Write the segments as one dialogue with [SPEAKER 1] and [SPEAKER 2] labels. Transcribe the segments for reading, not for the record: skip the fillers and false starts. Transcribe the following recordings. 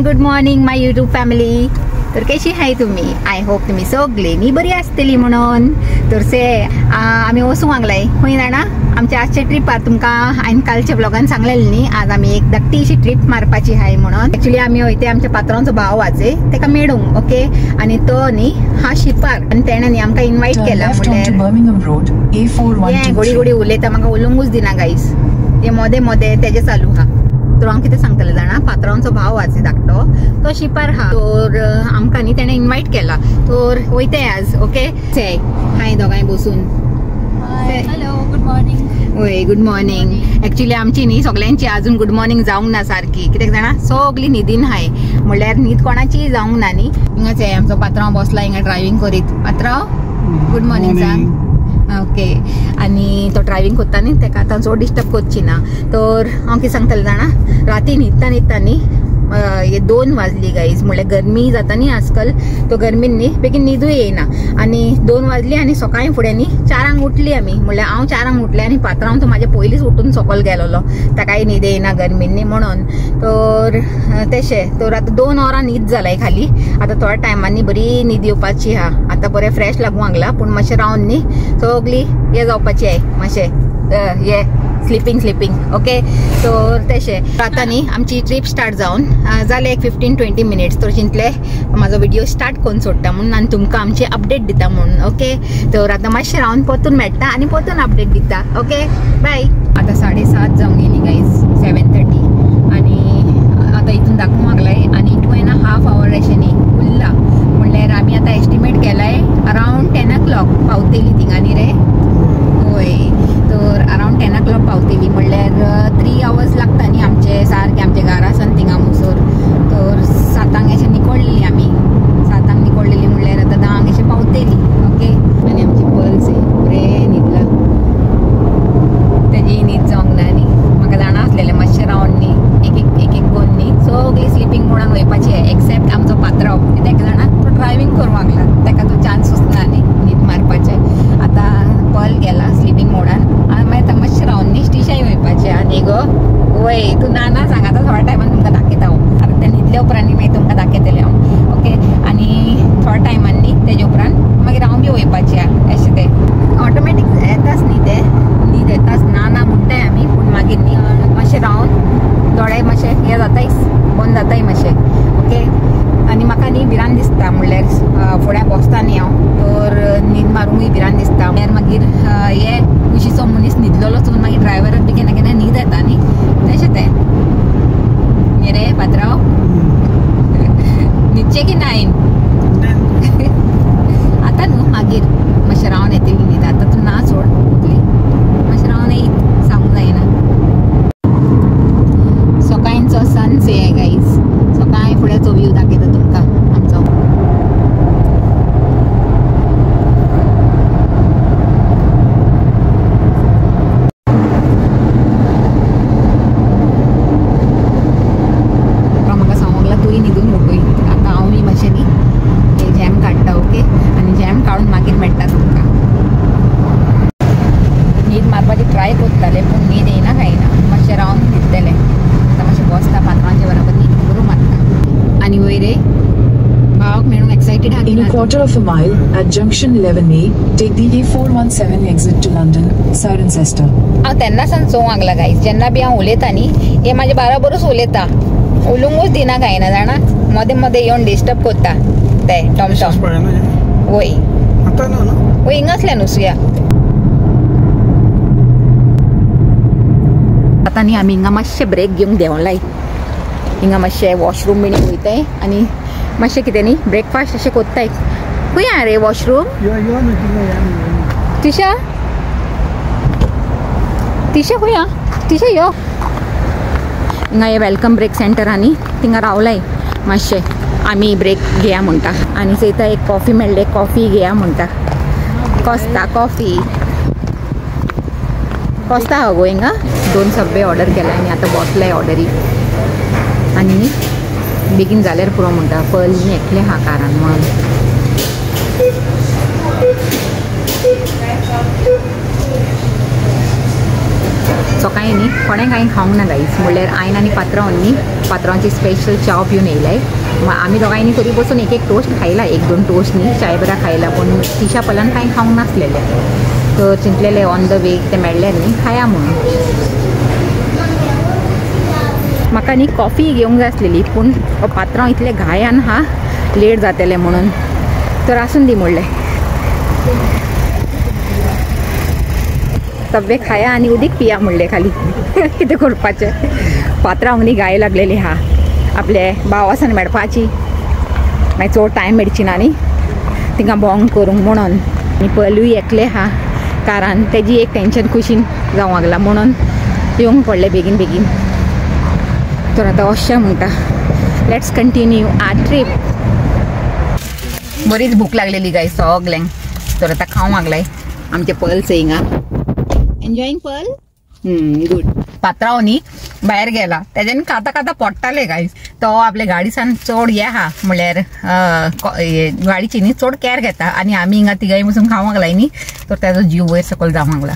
[SPEAKER 1] Good morning my YouTube family. तर कशी आहे तुम्ही? आय होप तुम्ही सगळे मी बरी असतली म्हणून. तर से आम्ही वसूंक लागलाय खंय जाणा आमच्या आजच्या ट्रिपार. तुमका हांवें कालच्या ब्लॉगान सांगलेलें न्ही, आज आमी एक धाकटीशी ट्रीप मारपाची आहे म्हणून. एक्चुअली आमी वयते आमच्या पात्रांचो भाव वाजे तेका मेळूंक. ओके, आणि तो न्ही हा शिपार आणि तेणे न्ही आमकां इन्वाइट केला. म्हणल्यार घोडी घोडी उलयता, म्हाका उलोवंकूच दिना गाईस. हे मोदे मोदे तेजे चालू हा. तर हांव कितें सांगतलें जाणा, पात्रांचो भाव आसा धाकटो तो शिपार हा. तर आमकां न्ही तेणे इन्वाइट केला. तर वयते आज. ओके, हाय दोगांय बसून.
[SPEAKER 2] Hello, good morning.
[SPEAKER 1] ओय गुड मॉर्निंग. एक्चुअली आमची न्ही सगळ्यांची अजून गुड मॉर्निंग जावंक ना सारखी. कित्याक जाणा सगळी न्हिदीन हाय. म्हणल्यार न्हीद कोणाची जावंक ना न्ही. हिंगाच आहे आमचो पात्रांव बसला हिंगा ड्रायव्हिंग करीत. पात्रांव गुड मॉर्निंग सांग. ओके, आणि तो ड्रायव्हिंग करता न्ही तेका आतां चड डिस्टर्ब करची ना. तर हांव कितें सांगतलें जाणा, राती न्हिदता न्हिदता न्ही 2 वाजली गाईज. म्हणल्यार गरमी जाता न्ही आजकाल, तो गरमीन न्ही बेगीन न्हिदूय येना. आणि 2 वाजली आणि सकाळी फुडें न्ही 4 उठली आमी. म्हणल्यार हांव 4 उठलें आणि पात्रांव तो म्हाज्या पयलींच उठून सकयल गेलोलो. ताकाय न्हीद येना गरमीन न्ही म्हणून. तर तशें. तर आतां 2 वरां न्हीद जालाय खाली. आतां थोड्या टायमांनी बरी न्हीद येवपाची हा. आतां बरें फ्रेश लागूंक लागला, पूण मातशें रावन न्ही सगळी हे जावपाची आहे मातशें हे स्लिपिंग. ओके, तर तशें आतां न्ही आमची ट्रीप स्टार्ट जावन जाले एक 15-20 मिनिट्स. तर चिंतले म्हाजो व्हिडिओ स्टार्ट करून सोडटा म्हणून आनी तुमकां आमची अपडेट दिता म्हणून. ओके, तर आतां मातशें रावन परतून मेळटा आनी परतून अपडेट दिता. Okay, bye. आतां 7:30 जावन गेली गाईज, 7:30. आणि आतां इथून दाखवूंक लागलाय आणि 2.5 hour अशें न्ही उरला. म्हणल्यार आमी आतां एस्टिमेट केलाय अरावंड 10 o'clock पावतली थिंगांनी रे. होय, तर अरावंड 10 o'clock पावतली. म्हणल्यार 3 hours लागता न्ही आमचे सारखे आमचे घरासान थिंगा मुसोर. तर 7 अशें निकोळलेली आमी. 7 निकोळलेली म्हणल्यार आतां 10 अशें पावतली. ओके, आनी आमची पल्स बरें न्हिदला. तेजी न्हीद जावंक ना न्ही. म्हाका जाणा आसलेलें मातशें रावन न्ही एक कोण न्ही सगळी स्लिपींग मोडान वयपाची आहे एक्सेप्ट आमचो पात्रांव. कित्याक जाणा तो ड्रायव्हिंग करूंक लागला, ताका तो चान्सूच ना न्ही न्हीद मारपाचें. आतां पल गेला स्लिपींग मोडान आनी मागीर मातशें रावन न्ही स्टिशाय वयपाचें. आनी गो वय तूं ना सांग, आतां थोड्या टायमान तुमकां दाखयता हांव. आतां त्या न्हिदल्या उपरांत मागीर तुमकां दाखयतलें हांव. ओके, आनी थोड्या टायमान न्ही तेजे उपरांत मागीर हांव बी वयपाचें अशें तें ऑटोमॅटीक येताच न्ही ते न्हीद येताच ना म्हणटाय आमी. पूण मागीर न्ही मातशें रावन दोळे मातशें हे जाताय बंद जाताय मातशें. ओके, आनी म्हाका न्ही भिरांत दिसता. म्हणल्यार फुड्यान बसता न्ही हांव तर न्हीद मारूंकूय भिरांत दिसता. म्हणल्यार मागीर हे कुशीचो मनीस न्हिदलेलो चोवन मागीर ड्रायव्हराक बी केन्ना केन्ना न्हीद येता न्ही. तशें तें हे रे पात्रांव न्हिदचें की नायन आतां न्हू मागीर मातशें रावन येतली न्हीद. आतां तूं ना सोड मातशें रावन येत सांगूंक जायना. सकाळींचो सनसेट आहे गाईज. सकाळी फुड्याचो व्यू दाखयता तुमकां आमचो. म्हाका सांगूंक लागला तुय न्हिदून उठूय. आतां हांव मातशें न्ही हे जॅम काडटा. ओके, आनी जॅम काडून मागीर मेळटा तुमकां. न्हीद मारपाची ट्राय करताले पूण न्हीद येना काय ना. मातशें रावन न्हिदतलें. आतां मातशें बसता पात्रांच्या बरोबर न्ही बरो मारता. आनी वयर रे भावाक मेळूंक एक्सायटेड आहा.
[SPEAKER 3] In a quarter of a mile at junction 11A, take the A417 exit to London, Cirencester.
[SPEAKER 1] हांव तेन्नासान चोवंक लागला गाईज. जेन्ना बी हांव उलयता न्ही हे म्हाजे बरोबरूच उलयता. उलोवंकूच दिना काय ना जाणा. मदें मदें येवन डिस्टर्ब करता ते टॉम. वय वय हिंगासल्यान वचुया. आतां न्ही आमी हिंगा मातशें ब्रेक घेवंक देंवलाय. हिंगा मातशें वॉशरूम बीन वयताय आनी मातशें कितें न्ही ब्रेकफास्ट अशें कोत्ताय. खंय रे वॉशरूम? तिशा खंय हा? तिशा यो. हिंगा हे वेलकम ब्रेक सेंटर आनी थिंगा रावलाय मातशें आमी ब्रेक घेया म्हणटा. आनी चयता एक कॉफी मेळ्ळे, कॉफी घेया म्हणटा. कोस्ता कॉफी कोस्ता हा गो हिंगा. 2 सबवे ऑर्डर केला आनी आतां बसलाय ऑर्डरी. आनी बेगीन जाल्यार पुरो म्हणटा. पयलीं एकलें हा कारान म्हणून. सकाळी न्ही कोणें कांय खावंक ना गाईस म्हणल्यार आयन आनी पात्रांवांनी पात्रांवांची स्पेशल च्या पिवन येयलाय आमी दोगांयनी तरी बसून एक टोस्ट खायला 1-2 टोस्ट न्ही चाय बरा खायला पण तिशा पलान कांय खावंक नासलेले तर चिंतलेले ऑन द वे ते मेळ्ळें न्ही खाया म्हणून म्हाका न्ही कॉफी घेवंक जाय आसलेली पूण पात्रांव इतले घायान हा लेट जातले म्हणून तर आसून दी म्हणलें तब्बे खाया आनी उदीक पिया म्हणलें खाली कितें करपाचें पात्रांव न्ही गाय लागलेली हा आपले भावासान मेळपाची मागीर चड टायम मेळची ना न्ही तिंका भोंग करूंक म्हणून आनी पलूय एकले हा कारण तेजी एक टेंशन खुशीन जावंक लागला म्हणून येवंक पडलें बेगीन बेगीन तर आतां अशें म्हणटा लेट्स कंटिन्यू आर ट्रीप बरीच भूक लागलेली गाय सगल्यांक तर आतां खावंक लागलाय आमचे पल्स हिंगा एन्जॉयींग पल गुड पात्रांव न्ही भायर गेला तेज्यान खाता खाता पडटाले गायज तो आपले गाडीसान चड हे हा म्हणल्यार गाडीची न्ही चड कॅर घेता आनी आमी हिंगा तिगाय बसून खावंक लागलाय न्ही तर तेजो जीव वयर सकयल जावंक लागला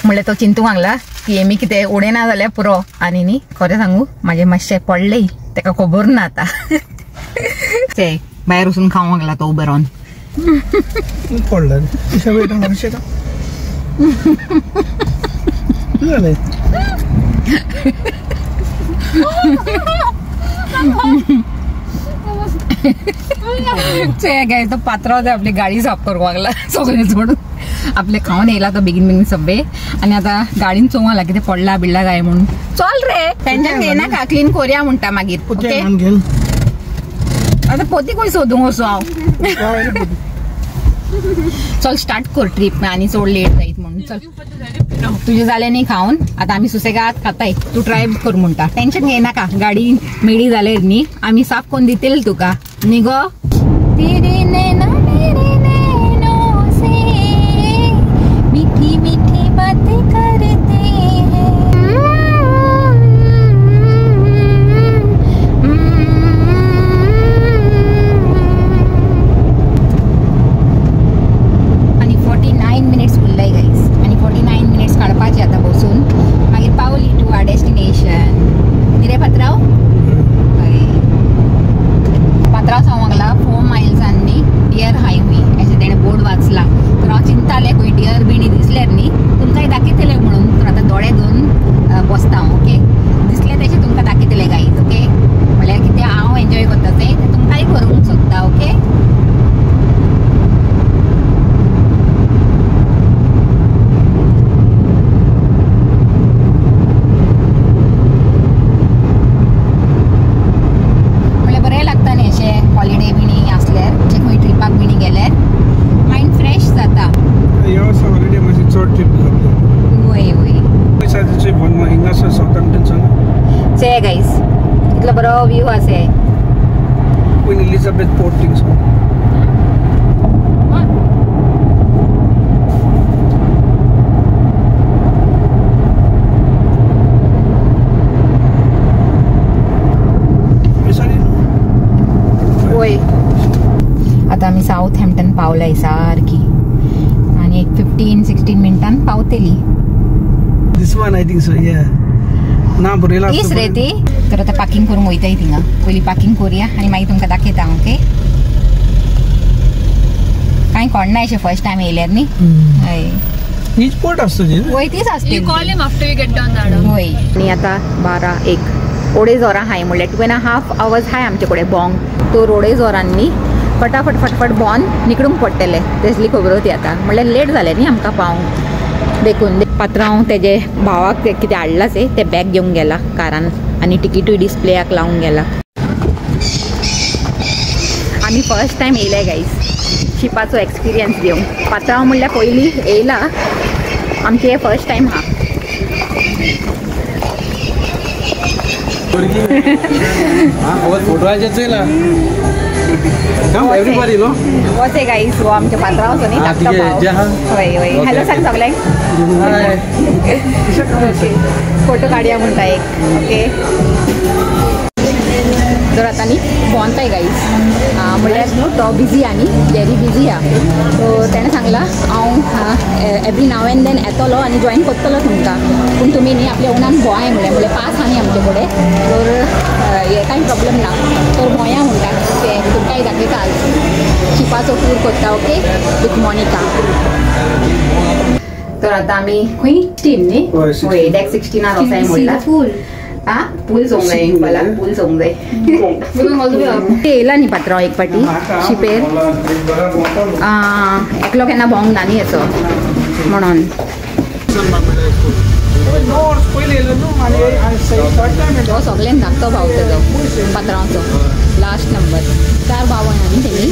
[SPEAKER 1] म्हणल्यार तो चिंतूंक लागला की एमी कितें उडयना जाल्यार पुरो आनी न्ही खरें सांगू म्हाजें मातशें पडलें तेका खबर ना आतां ते भायर वचून खावंक लागला तो उबे रावन
[SPEAKER 4] पडलं
[SPEAKER 1] काय तो पात्राव आपली गाडी साफ करूंक लागला सगळें सोडून आपले खावन येयला तो बेगीन बेगीन सब्बे आनी आतां गाडीन चोवंक लागला कितें पडला बिडला काय म्हणून चल रे तेंच्यान घेयना का क्लीन करुया म्हणटा मागीर ओके आतां पोती खंय सोदूंक वचो हांव चल स्टार्ट कर ट्रीप आनी चड लेट जायत म्हणून चल तुझे जाले न्ही खावन आतां आमी सुसेगाद खाताय तू ट्राय कर म्हणटा टेंशन घेयनाका गाडी मेडी जाल्यार न्ही आमी साफ करून दितले तुका न्ही गो मीठी मीठी बातें करते आणि 49 मिनिट्स उरलाय गाईस आणि 49 मिनिट्स काढपाचे आता बसून मागीर पावली टू आर डेस्टिनेशन निरे पात्राव पात्राव सांगला 4 मायल्सांनी डियर हायवे अशें तेणें बोर्ड वाचला तर हांव चिंतालें खंय डियर बिणी दिसल्यार न्ही तुमकांय दाखयतलें म्हणून तर आतां दोळे घेवन बसता हांव ओके दिसलें तशें तुमकां दाखयतलें गाईज ओके म्हळ्यार कितें हांव एन्जॉय करता तें तुमकांय करूंक सोदता ओके गाइस इतलो बरो व्यू आसे
[SPEAKER 4] क्वीन एलिझाबेथ पोर्ट थिंग्स
[SPEAKER 1] होय आता आमी साउथ हॅम्प्टन पावलाय सारकी आणि एक 15-16 मिनिटांन पावतली
[SPEAKER 4] this one I think so या ना बरेला
[SPEAKER 1] इस रे ती तर आता पॅकिंग करून वयताय थिंगा पयली पॅकिंग करूया आणि मागीर तुमकां दाखयता ओके कांय कळना अशें फर्स्ट टाइम येयल्यार न्ही हय
[SPEAKER 4] हीच पोर्ट असतो जी
[SPEAKER 1] वय तीच असते
[SPEAKER 2] You call him after you get down the road.
[SPEAKER 1] होय आणि आता 12-1 रोडेजोरां हाय म्हणल्यार 2.5 hours हाय आमचे कडेन बोंग तो रोडेजोरांनी फटाफट फटफट भोंवन निकळूंक पडटले तेसली खबर होती आता म्हणल्यार लेट जालें न्ही आमकां पावंक देखून पात्रांव तेजे भावाक कितें हाडलासे ते बॅग घेवंक गेला कारान आनी टिकेटूय डिस्प्लेयाक लावंक गेला आमी फर्स्ट टायम येयले गाईस शिपाचो एक्सपिरियन्स घेवंक पात्रांव म्हणल्यार पयलीं येयला आमचे हे फर्स्ट टायम हा
[SPEAKER 4] एवरीबॉडी नो
[SPEAKER 1] वसे गाईस वो आमचे पात्रांवचो न्ही धाकटो भाव हय हय हॅलो सांग सगल्यांक फोटो काडया म्हणटा एक ओके तर आता न्ही भोंवताय गाईज म्हणल्यार तो बिजी आनी जेरी बिजी आहा सो तेणें सांगला हांव एवरी नाव एंड देन येतलो आनी जॉईन करतलो तुमकां पूण तुमी न्ही आपल्या ओनान भोंवाय म्हणलें पास आहा न्ही आमचे कडेन तर हे कांय प्रॉब्लेम ना तर भोंवया म्हणटा ते तुमकांय दाखयता आज शिपाचो टूर करता ओके विथ मोनिका तर आता आमी खंय 16 न्ही होय डेक 16 वसाय म्हणला हाँ पूल सोंग जाय मला पूल सोंग जाय येयला न्ही पात्रांव एक पाटी शिपेर एकलो केन्ना भोंवंक ना न्ही असो म्हणून तो सगळ्यांक धाकटो भाव तेजो पात्रांवाचो लास्ट नंबर 4 भाव न्ही तेमी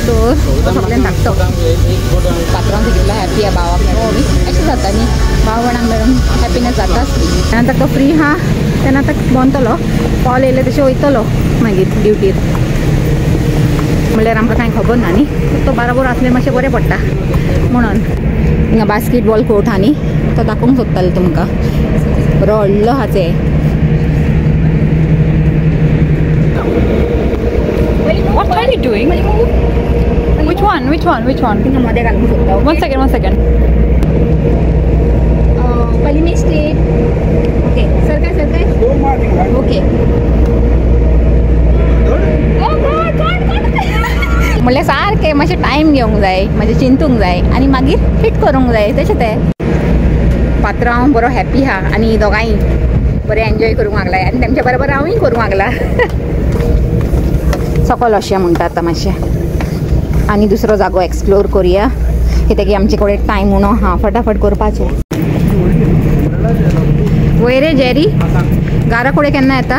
[SPEAKER 1] तर तो सगळ्यांक धाकटो पात्रांवाचो कितलो हॅप्पी आहे भावाक मेळून अशें जाता न्ही भाव भयणांक मेळून हॅपीनेस जाताच तेन्ना तो फ्री आहा तेन्ना ताका भोंवतलो कॉल येयले तशें वयतलो मागीर ड्युटीर म्हणल्यार आमकां कांय खबर ना न्ही तो बरोबर आसल्यार मातशें बरें पडटा म्हणून हिंगा बास्केटबॉल कोर्ट आहा न्ही तो दाखोवंक सोदतालो तुमकां बरो व्हडलो आहा तें
[SPEAKER 2] What are you doing? Which one?
[SPEAKER 1] तिंगा मध्ये घालूंक सोदता
[SPEAKER 2] One second.
[SPEAKER 1] पलिमे स्ट्रेट ओके सरकाय ओके म्हणल्यार सारकें मातशें टायम घेवंक जाय मातशें चिंतूंक जाय आनी मागीर फिट करूंक जाय तशें तें पात्रांव बरो हॅप्पी आहा आनी दोगांय बरें एन्जॉय करूंक लागलाय आनी तेमच्या बरोबर हांवूय करूंक लागला सकयल अशें म्हणटा आतां मातशें आनी दुसरो जागो एक्सप्लोर करुया कित्याक आमचे कडेन टायम उणो आहा फटाफट करपाचें वयर रे जेरी घरा कडेन केन्ना येता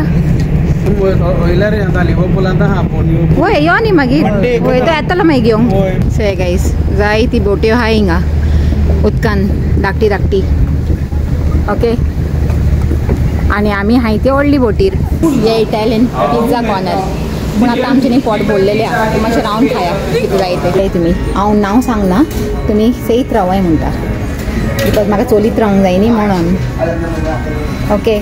[SPEAKER 1] वय यो न्ही मागीर वय तो येतलो मागीर घेवंक से गायज जाय ती बोट्यो आहाय हिंगा उदकान धाकटी ओके आनी आमी हाय ती व्हडली बोटीर हे इटालियन पिझ्झा कॉर्नर पूण आतां आमचे न्ही पोट भरलेले आहा मातशें रावन खाया कितें जाय तें तुमी हांव नांव सांगना तुमी सयत रावाय म्हणटा बिकॉज म्हाका चोलीत रावंक जाय न्ही म्हणून ओके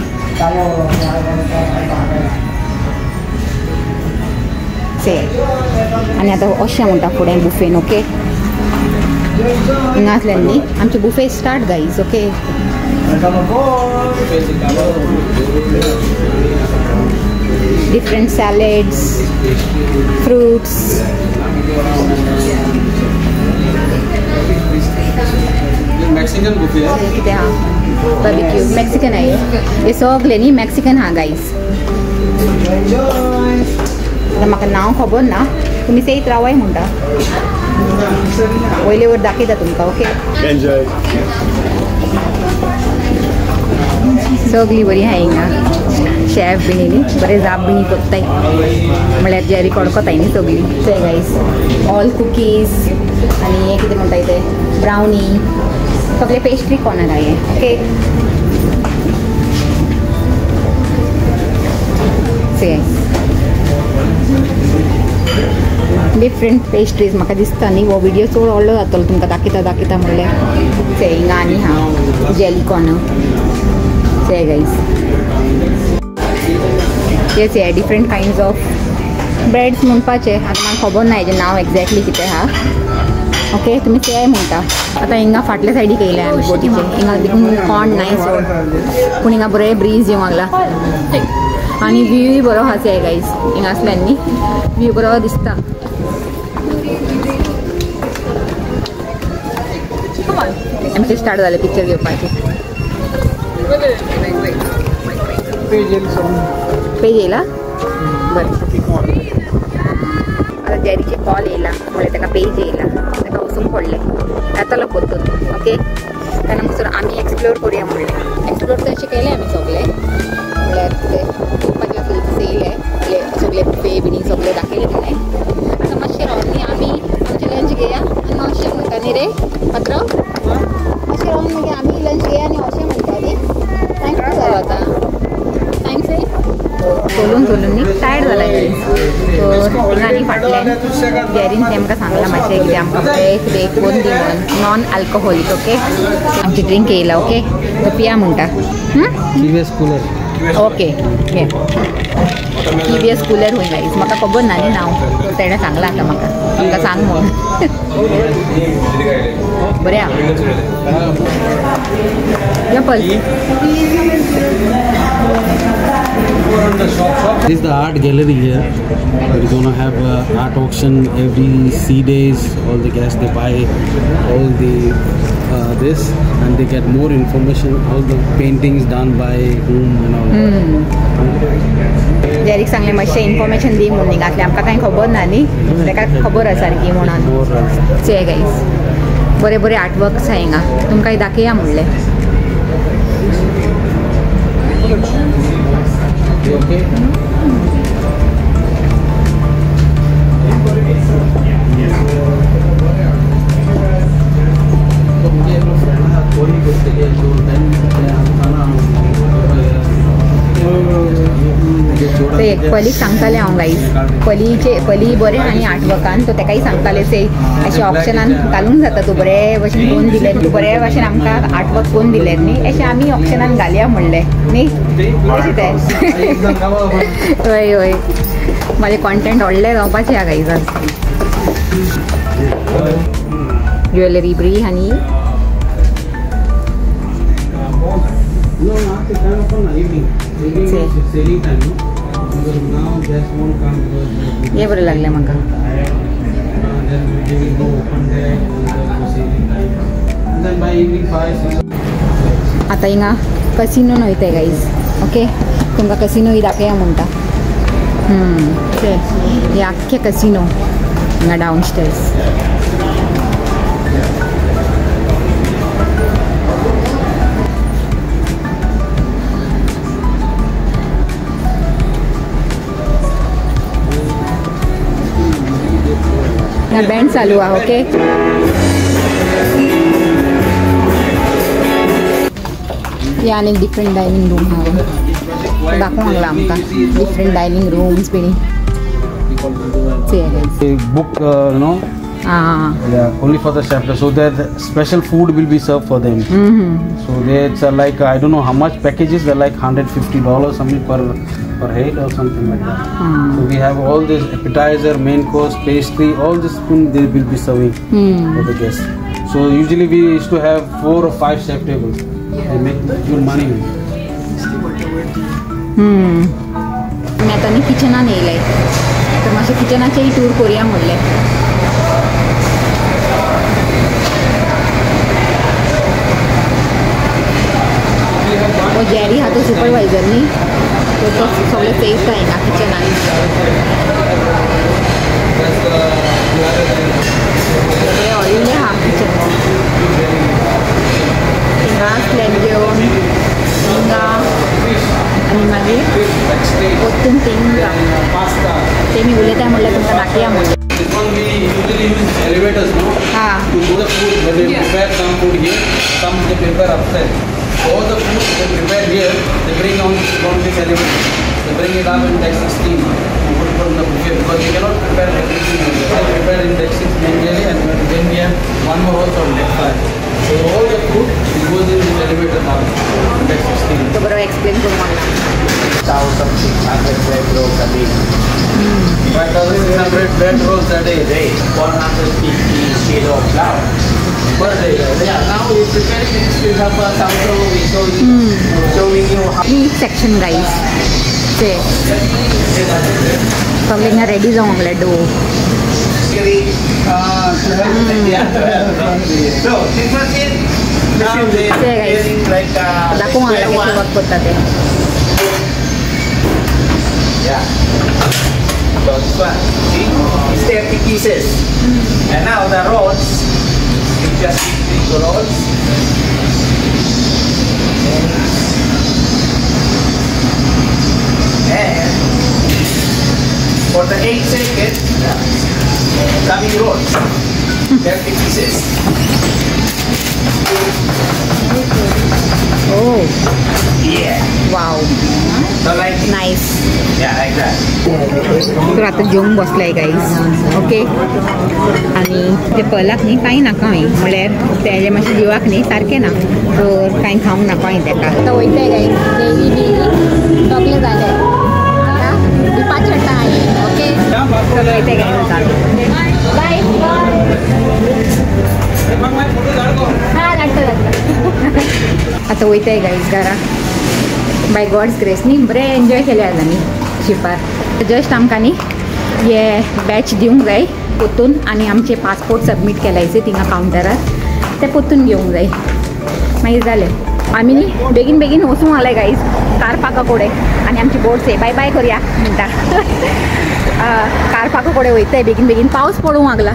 [SPEAKER 1] से आनी आतां अशें म्हणटा फुडें बुफेन ओके हिंगा आसल्यान न्ही आमचे buffet start guys okay different salads, fruits.
[SPEAKER 5] Mexican buffet.
[SPEAKER 1] किती हा barbecue Mexican आहे हे सगळे न्ही Mexican हा गाईज म्हाका नांव खबर ना तुमी सयत रावाय म्हणटा वयले वयर दाखयता तुमकां ओके
[SPEAKER 5] एन्जॉय
[SPEAKER 1] सगळी बरी आहा हिंगा शेफ बिणी न्ही बरें जाप बिणी करताय म्हळ्यार जेरी कडकताय न्ही सगळी ते गायज ऑल कुकीज आनी हे कितें म्हणटाय ते ब्रावनी सगळे पेस्ट्री कॉर्नर आहे ओके से डिफरंट पेस्ट्रीज म्हाका दिसता न्ही हो विडियो चड व्हडलो जातलो तुमकां दाखयता म्हणल्यार ते हिंगा आनी हा जेली कॉर्नर ते गायज येस हे डिफरंट कायंड्स ऑफ ब्रेड्स म्हणपाचे आतां म्हाका खबर ना हेजें नांव एक्झॅक्टली कितें आहा ओके तुमी ते म्हणटा आतां हिंगा फाटल्या सायडीक येयल्या आमी बोटीचे हिंगा देखून कोण नाय चड पूण हिंगा बरें ब्रीज येवंक लागला आनी व्यूय बरो आहा से गायज हिंगा आसल्यान न्ही व्यू बरो दिसता आमचे स्टार्ट जालें पिक्चर घेवपाचें पेज येयला बरें आतां जेरीचे कॉल येयला म्हणल्यार ताका पेज येयला ताका वचूंक पडलें येतलो परतून ओके तेन्ना म्हणसर आमी एक्सप्लोर करुया म्हणलें एक्सप्लोर तशें केलें आमी सगळें म्हणल्यार पयल्या प्लेसीस येयले सगळे बुफे बिनी सगळे दाखयले ताणें आतां मातशें रावन न्ही आमी आमचें लंच घेया आनी अशें म्हणटा न्ही रे पात्रांव अशें रावन मागीर आमी लंच घेया आनी अशें म्हणटा न्ही टायम कितलो जालो आतां टायम से चलून न्ही टायर्ड जाला सो आनी फाटल्यान जेरीन तेमकां सांगलां मातशें कितें आमकां एक करून दी म्हणून नॉन अल्कोहोलीक ओके आमची ड्रिंक येयला ओके तो पिया म्हणटा ओके घे TVS कूलर होय गाईज म्हाका खबर ना न्ही नांव तो तेणें सांगला आतां म्हाका तुमकां सांग म्हणून बरें चप्पल
[SPEAKER 5] This is the art gallery here. We're gonna have art auction every C-days. All the guests they buy all the this and they get more information. All the paintings done by whom and all.
[SPEAKER 1] जेरीक सांगलें मातशें information दी म्हणून हिंगातलें आमकां कांय खबर ना न्ही ताका खबर आसा सारकी म्हणून चे गाईज बरे बरे आर्टवर्क्स आसा हिंगा तुमकां दाखया म्हणलें
[SPEAKER 5] Okay.
[SPEAKER 1] ते पयलींच सांगतालें हांव गाईज पयली बरें आनी आर्टवर्कान तो तेकाय सांगतालें से अशें ऑप्शनान घालूंक जाता तूं बरे भशेन कोण दिलें तूं बरे भशेन आमकां आर्टवर्क कोण दिलें न्ही अशें आमी ऑप्शनान घालया म्हणलें न्ही अशें तें हय हय म्हाजें कॉन्टेंट व्हडलें जावपाचें आहा गाईज ज्वेलरी बरी आनी
[SPEAKER 5] No, not the time of evening. Evening is selling time. Because now guests won't come because
[SPEAKER 1] हे बरें लागलें म्हाका
[SPEAKER 5] then we will go open day and then selling time. And then by evening 5, 6.
[SPEAKER 1] आतां हिंगा कसिनोन वयताय guys okay तुमकां casino ही दाखया म्हणटा ते हे आख्खे casino हिंगा डावन स्टेर्स बँड चालू आहे ओके हे आनी डिफरंट डायनिंग रूम हा दाखोवंक लागला आमकां different dining rooms been
[SPEAKER 5] Book, yeah, only for the chef. So that the special food will be served for them. So it's like I don't know how much packages. They're like $150 something per head or something like that. So we have all this appetizer, main course, pastry, all this food they will be serving for the guests. So usually we used to have 4 or 5 chef tables. They make good money.
[SPEAKER 1] मी आता न्ही किचनान येयलें तर मातशें किचनाचेय tour करुया म्हणलें हो Jerry हा तो सुपरवायझर न्ही तो सगळें चेयता हिंगा किचनान हे व्हडलें हा किचन हिंगा स्लॅब घेवन हिंगा आनी मागीर वचून थिंगा ते मी उलयताय म्हणल्यार तुमकां दाखया म्हणलें
[SPEAKER 5] This one we usually use elevators, no? To do the food. When they prepare some food here, some they prepare upstairs. All the food they prepare here, they bring on this elevator. They bring it up in deck 16 and put it on the buffet because they cannot prepare everything. They prepare in deck 6 manually and then we have one more also on deck 5. So all the food goes in this elevator now, deck 16.
[SPEAKER 1] तो बरोबर explain करून मागला
[SPEAKER 6] 1,600 bread rolls a day.
[SPEAKER 5] 5,600 bread rolls a day.
[SPEAKER 6] 150 kilo of flour per day. Yeah, now we're preparing this. We have some showing you how.
[SPEAKER 1] Meat section guys ते सगळे हिंगा ready जावंक लागले डो
[SPEAKER 6] So this was it. Now they're preparing like
[SPEAKER 1] दाखोवंक लागले
[SPEAKER 6] square
[SPEAKER 1] कशें
[SPEAKER 6] one.
[SPEAKER 1] Work करता ते
[SPEAKER 6] Yeah. So this one, see, it's 30 pieces. And now the rolls, you just take the rolls. And for the 8 seconds, coming rolls, 30 pieces.
[SPEAKER 1] Oh
[SPEAKER 6] Yeah.
[SPEAKER 1] Wow
[SPEAKER 6] So like this.
[SPEAKER 1] Nice.
[SPEAKER 6] Yeah, like that.
[SPEAKER 1] तर आता जेवून बसलाय guys. Okay. आणि ते पळाक न्ही कांय नाका हांवें म्हळ्यार तेजे मातशें जिवाक न्ही सारकें ना तर कांय खावंक नाका हांवें ताका. आतां वयताय गाईस. डेली बिली सगळें जालें. आतां दिवपाचें टायम. ओके. सगळें वयताय गाईस आता. बाय. हां धाडटा धाडटा. आतां वयताय गाईस घरा. बाय गॉड्स ग्रेस न्ही बरें एन्जॉय केलें आज आमी शिपार. जस्ट आमकां न्ही हे बॅच दिवंक जाय पोतून आनी आमचे पासपोर्ट सबमीट केलायचे थिंगा कावंटरार ते पोतून घेवंक जाय मागीर जालें. आमी न्ही बेगीन बेगीन वचूंक आसलें गाईज कारपाका कोडे आनी आमची बोट से बाय बाय करुया म्हणटा. कारपाका कोडे वयताय बेगीन बेगीन पावस पडूंक लागला.